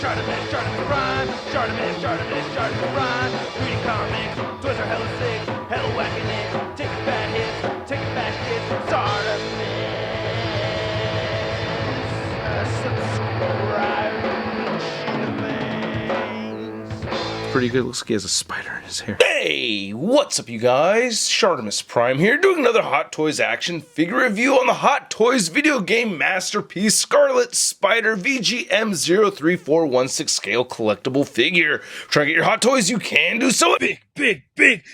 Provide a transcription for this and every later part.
ShartimusPrime. Reading comics, toys are hella sick, hella whacking it, taking bad hits, taking back hits. Subscribe. Pretty good. Looks like he has a spider in his hair. Hey, what's up you guys? ShartimusPrime here, doing another Hot Toys action figure review on the Hot Toys video game masterpiece Scarlet Spider VGM03416 scale collectible figure. Try to get your Hot Toys, you can do so. Big.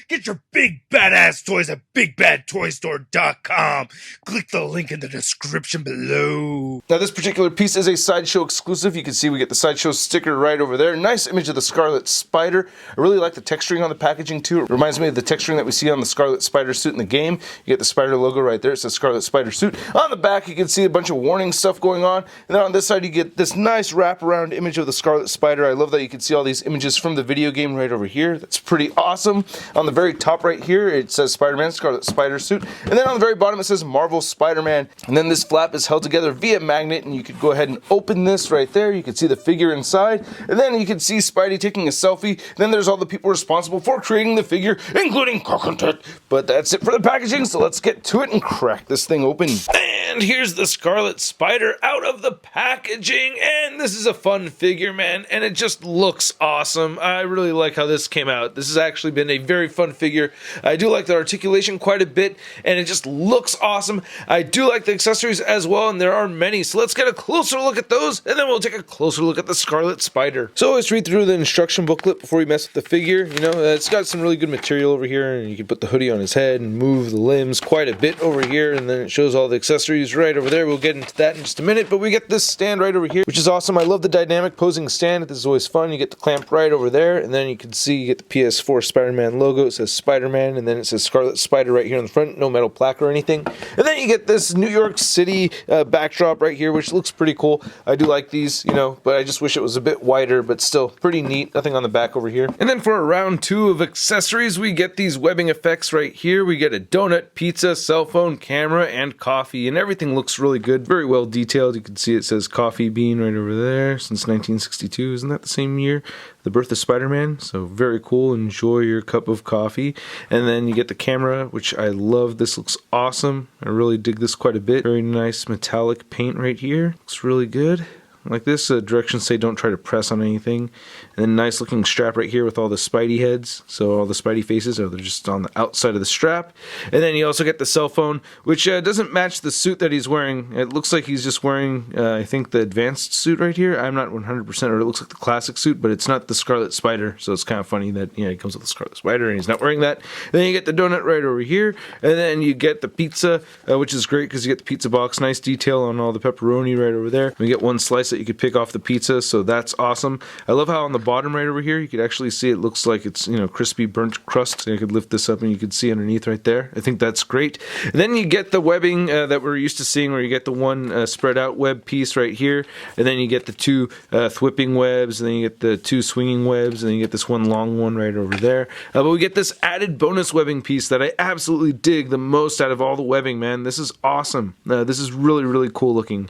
Get your big badass toys at BigBadToyStore.com. Click the link in the description below. Now this particular piece is a Sideshow exclusive. You can see we get the Sideshow sticker right over there. Nice image of the Scarlet Spider. I really like the texturing on the packaging too. It reminds me of the texturing that we see on the Scarlet Spider suit in the game. You get the Spider logo right there. It says Scarlet Spider suit. On the back you can see a bunch of warning stuff going on. And then on this side you get this nice wraparound image of the Scarlet Spider. I love that you can see all these images from the video game right over here. That's pretty awesome. On the very top right here it says Spider-Man, Scarlet Spider suit. And then on the very bottom it says Marvel Spider-Man. And then this flap is held together via magnet, and you could go ahead and open this right there. You can see the figure inside. And then you can see Spidey taking a selfie. And then there's all the people responsible for creating the figure, including Content. But that's it for the packaging, so let's get to it and crack this thing open. And here's the Scarlet Spider out of the packaging, and this is a fun figure, man, and it just looks awesome. I really like how this came out. This has actually been a very fun figure. I do like the articulation quite a bit, and it just looks awesome. I do like the accessories as well, and there are many, so let's get a closer look at those, and then we'll take a closer look at the Scarlet Spider. So always read through the instruction booklet before you mess with the figure. You know, it's got some really good material over here, and you can put the hoodie on his head and move the limbs quite a bit over here, and then it shows all the accessories right over there. We'll get into that in just a minute, but we get this stand right over here, which is awesome. I love the dynamic posing stand. This is always fun. You get the clamp right over there, and then you can see you get the PS4 Spider-Man logo. It says Spider-Man, and then it says Scarlet Spider right here in the front. No metal plaque or anything. And then you get this New York City backdrop right here, which looks pretty cool. I do like these, you know, but I just wish it was a bit wider, but still pretty neat. Nothing on the back over here. And then for a round two of accessories, we get these webbing effects right here. We get a donut, pizza, cell phone, camera, and coffee, and everything looks really good. Very well detailed. You can see it says Coffee Bean right over there since 1962. Isn't that the same year? The birth of Spider-Man. So very cool. Enjoy your cup of coffee. And then you get the camera, which I love. This looks awesome. I really dig this quite a bit. Very nice metallic paint right here. Looks really good. Like this, directions say don't try to press on anything. And then nice looking strap right here with all the Spidey heads. So all the Spidey faces are just on the outside of the strap. And then you also get the cell phone, which doesn't match the suit that he's wearing. It looks like he's just wearing, I think, the advanced suit right here. I'm not 100%, or it looks like the classic suit, but it's not the Scarlet Spider. So it's kind of funny that, he comes with the Scarlet Spider and he's not wearing that. And then you get the donut right over here. And then you get the pizza, which is great because you get the pizza box. Nice detail on all the pepperoni right over there. We get one slice that you could pick off the pizza, so that's awesome. I love how on the bottom right over here you could actually see it looks like it's crispy burnt crust. So you could lift this up and you could see underneath right there. I think that's great. And then you get the webbing that we're used to seeing, where you get the one spread out web piece right here, and then you get the two thwipping webs, and then you get the two swinging webs, and then you get this one long one right over there. But we get this added bonus webbing piece that I absolutely dig the most out of all the webbing, man. This is awesome. This is really cool looking.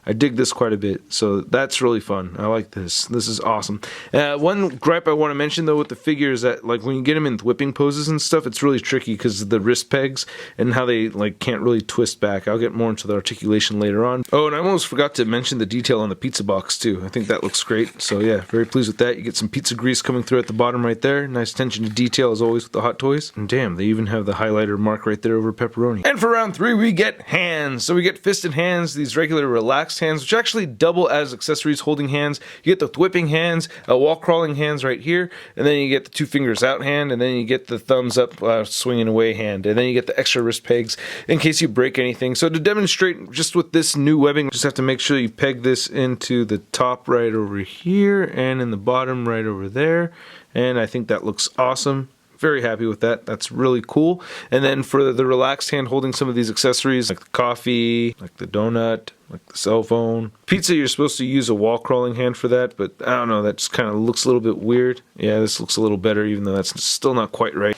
I dig this quite a bit, so that's really fun. I like this. This is awesome. One gripe I want to mention, though, with the figure is that, like, when you get them in whipping poses and stuff, it's really tricky because of the wrist pegs and how they, like, can't really twist back. I'll get more into the articulation later on. Oh, and I almost forgot to mention the detail on the pizza box, too. I think that looks great. So, yeah, very pleased with that. You get some pizza grease coming through at the bottom right there. Nice attention to detail, as always, with the Hot Toys. And damn, they even have the highlighter mark right there over pepperoni. And for round three, we get hands. So we get fisted hands, these regular relaxed hands, which actually double as accessories holding hands. You get the whipping hands, wall crawling hands right here, and then you get the two fingers out hand, and then you get the thumbs up swinging away hand, and then you get the extra wrist pegs in case you break anything. So to demonstrate just with this new webbing, just have to make sure you peg this into the top right over here and in the bottom right over there, and I think that looks awesome. Very happy with that. That's really cool. And then for the relaxed hand holding some of these accessories, like the coffee, like the donut, like the cell phone. Pizza, you're supposed to use a wall crawling hand for that, but I don't know, that just kind of looks a little bit weird. Yeah, this looks a little better, even though that's still not quite right.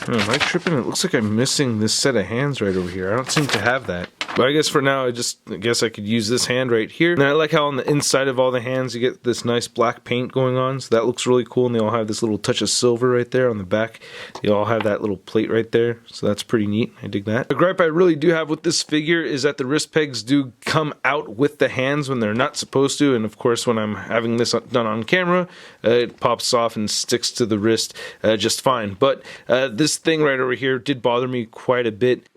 Am I tripping? It looks like I'm missing this set of hands right over here. I don't seem to have that. But I guess for now, I guess I could use this hand right here. And I like how on the inside of all the hands, you get this nice black paint going on. So that looks really cool. And they all have this little touch of silver right there on the back. They all have that little plate right there. So that's pretty neat. I dig that. The gripe I really do have with this figure is that the wrist pegs do come out with the hands when they're not supposed to. And of course, when I'm having this done on camera, it pops off and sticks to the wrist just fine. But this thing right over here did bother me quite a bit.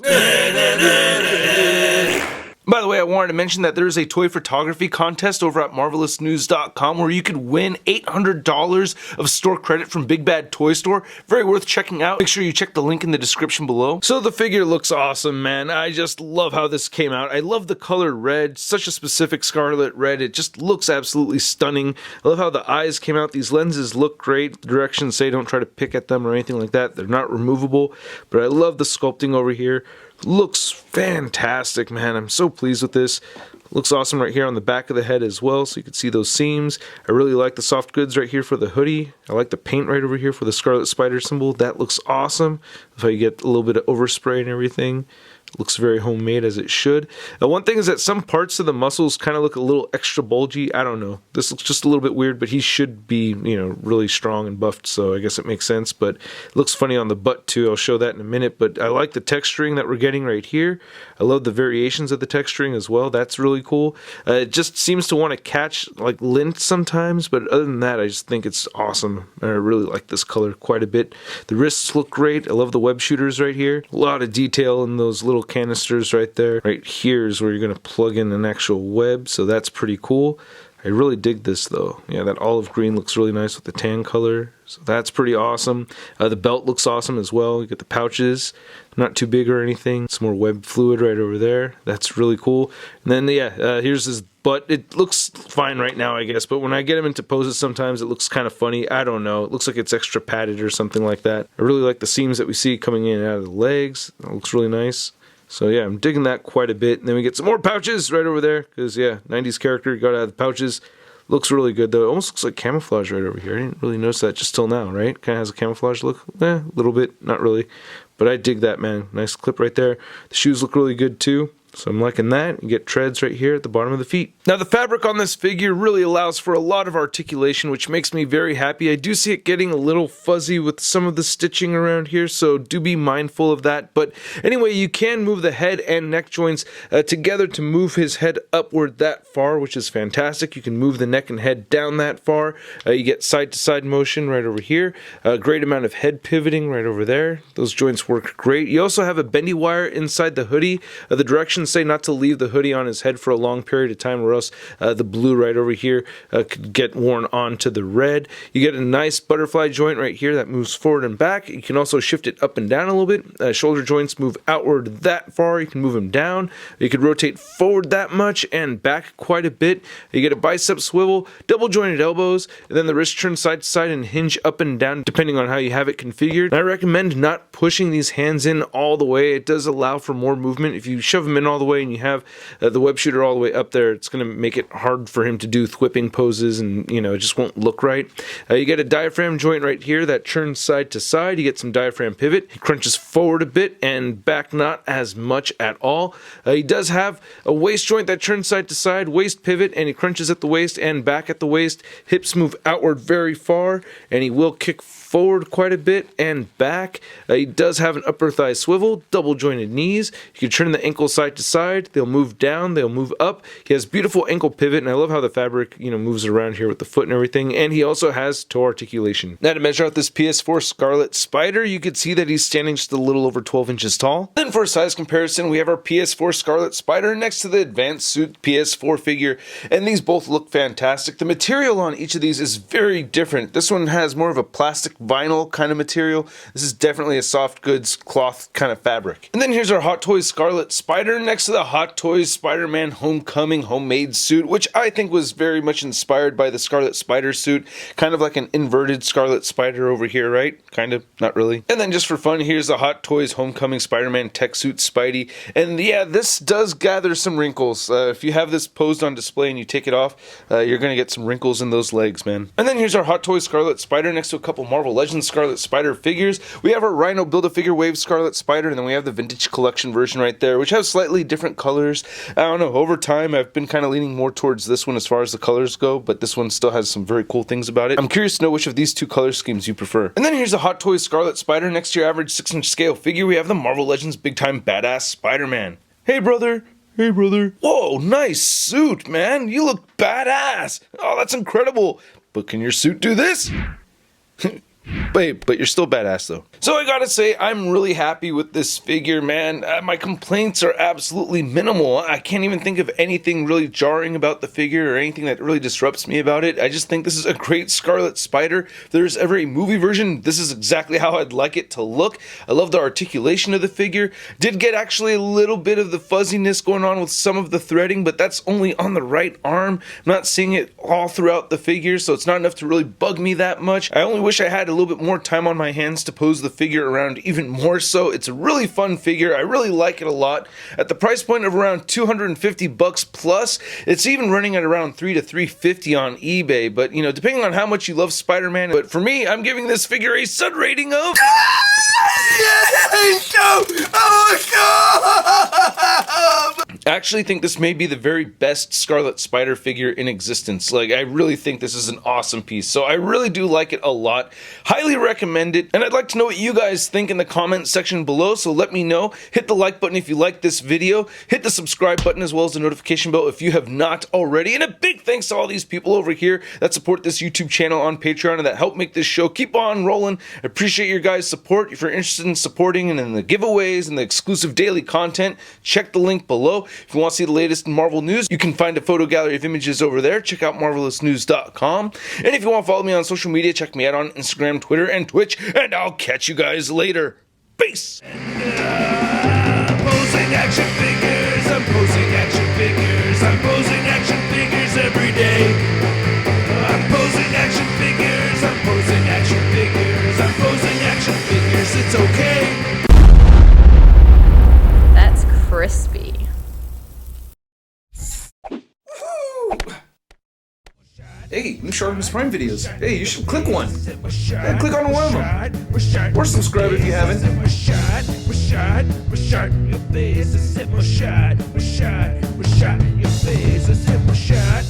By the way, I wanted to mention that there is a toy photography contest over at marvelousnews.com where you could win $800 of store credit from Big Bad Toy Store. Very worth checking out. Make sure you check the link in the description below. So the figure looks awesome, man. I just love how this came out. I love the color red, such a specific Scarlet red. It just looks absolutely stunning. I love how the eyes came out. These lenses look great. The directions say don't try to pick at them or anything like that. They're not removable, but I love the sculpting over here. Looks fantastic, man. I'm so pleased with this. Looks awesome right here on the back of the head as well, so you can see those seams. I really like the soft goods right here for the hoodie. I like the paint right over here for the Scarlet Spider symbol. That looks awesome. If I get a little bit of overspray and everything. Looks very homemade, as it should. One thing is that some parts of the muscles kind of look a little extra bulgy. I don't know. This looks just a little bit weird, but he should be, you know, really strong and buffed, so I guess it makes sense. But it looks funny on the butt too. I'll show that in a minute. But I like the texturing that we're getting right here. I love the variations of the texturing as well. That's really cool. It just seems to want to catch like lint sometimes, but other than that, I just think it's awesome. I really like this color quite a bit. The wrists look great. I love the web shooters right here. A lot of detail in those little canisters right there. Right here is where you're going to plug in an actual web, so that's pretty cool. I really dig this though. Yeah, that olive green looks really nice with the tan color, so that's pretty awesome. The belt looks awesome as well. You get the pouches, not too big or anything. Some more web fluid right over there. That's really cool. And then yeah, here's his butt. It looks fine right now, I guess, but when I get him into poses sometimes it looks kind of funny. I don't know. It looks like it's extra padded or something like that. I really like the seams that we see coming in and out of the legs. That looks really nice. So yeah, I'm digging that quite a bit. And then we get some more pouches right over there, because yeah, 90s character, got out of the pouches. Looks really good though. It almost looks like camouflage right over here. I didn't really notice that just till now, right? Kind of has a camouflage look. A little bit, not really. But I dig that, man. Nice clip right there. The shoes look really good too. So I'm liking that. You get treads right here at the bottom of the feet. Now the fabric on this figure really allows for a lot of articulation, which makes me very happy. I do see it getting a little fuzzy with some of the stitching around here, so do be mindful of that. But anyway, you can move the head and neck joints together to move his head upward that far, which is fantastic. You can move the neck and head down that far. You get side-to-side motion right over here. A great amount of head pivoting right over there. Those joints work great. You also have a bendy wire inside the hoodie. The directions say not to leave the hoodie on his head for a long period of time, or else the blue right over here could get worn onto the red. You get a nice butterfly joint right here that moves forward and back. You can also shift it up and down a little bit. Shoulder joints move outward that far. You can move them down. You could rotate forward that much and back quite a bit. You get a bicep swivel, double jointed elbows, and then the wrist turns side to side and hinge up and down depending on how you have it configured. And I recommend not pushing these hands in all the way. It does allow for more movement. If you shove them in all the way and you have the web shooter all the way up there, it's going to make it hard for him to do whipping poses, and you know, it just won't look right. You get a diaphragm joint right here that turns side to side. You get some diaphragm pivot. He crunches forward a bit and back not as much at all. He does have a waist joint that turns side to side, waist pivot, and he crunches at the waist and back at the waist. Hips move outward very far, and he will kick forward quite a bit and back. He does have an upper thigh swivel, double jointed knees. You can turn the ankles side to side. They'll move down, they'll move up. He has beautiful ankle pivot, and I love how the fabric, you know, moves around here with the foot and everything. And he also has toe articulation. Now to measure out this PS4 Scarlet Spider, you can see that he's standing just a little over 12 inches tall. Then for a size comparison, we have our PS4 Scarlet Spider next to the Advanced Suit PS4 figure, and these both look fantastic. The material on each of these is very different. This one has more of a plastic vinyl kind of material. This is definitely a soft goods cloth kind of fabric. And then here's our Hot Toys Scarlet Spider next to the Hot Toys Spider-Man Homecoming homemade suit, which I think was very much inspired by the Scarlet Spider suit. Kind of like an inverted Scarlet Spider over here, right? Kind of, not really. And then just for fun, here's the Hot Toys Homecoming Spider-Man Tech Suit Spidey. And yeah, this does gather some wrinkles. If you have this posed on display and you take it off, you're going to get some wrinkles in those legs, man. And then here's our Hot Toys Scarlet Spider next to a couple Marvel Marvel Legends Scarlet Spider figures. We have our Rhino Build-A-Figure Wave Scarlet Spider, and then we have the Vintage Collection version right there, which has slightly different colors. I don't know, over time I've been kind of leaning more towards this one as far as the colors go, but this one still has some very cool things about it. I'm curious to know which of these two color schemes you prefer. And then here's a Hot Toys Scarlet Spider. Next to your average 6-inch scale figure, we have the Marvel Legends Big Time Badass Spider-Man. Hey brother! Hey brother. Whoa, nice suit, man. You look badass. Oh, that's incredible. But can your suit do this? But you're still badass though. So I gotta say, I'm really happy with this figure, man. My complaints are absolutely minimal. I can't even think of anything really jarring about the figure or anything that really disrupts me about it. I just think this is a great Scarlet Spider. If there's ever a movie version, this is exactly how I'd like it to look. I love the articulation of the figure. Did get actually a little bit of the fuzziness going on with some of the threading, but that's only on the right arm. I'm not seeing it all throughout the figure, so it's not enough to really bug me that much. I only wish I had a little bit more time on my hands to pose the figure around even more so. It's a really fun figure. I really like it a lot. At the price point of around $250 plus, it's even running at around $300 to $350 on eBay, but you know, depending on how much you love Spider-Man. But for me, I'm giving this figure a stud rating of I actually think this may be the very best Scarlet Spider figure in existence. Like, I really think this is an awesome piece. So I really do like it a lot. Highly recommend it. And I'd like to know what you guys think in the comment section below. So let me know. Hit the like button if you like this video. Hit the subscribe button as well as the notification bell if you have not already. And a big thanks to all these people over here that support this YouTube channel on Patreon and that help make this show keep on rolling. I appreciate your guys' support. If you're interested in supporting and in the giveaways and the exclusive daily content, check the link below. If you want to see the latest in Marvel news, you can find a photo gallery of images over there. Check out marvelousnews.com. And if you want to follow me on social media, check me out on Instagram, Twitter, and Twitch. And I'll catch you guys later. Peace! Posing action figures, I'm posing action figures, I'm posing action figures every day. I'm posing action figures, I'm posing action figures, I'm posing action figures, it's okay. That's crispy. Hey, new ShartimusPrime videos. Hey, you should click one. Yeah, click on one of them. Or subscribe if you haven't. Your face is hit my shot. Your face is hit my shot.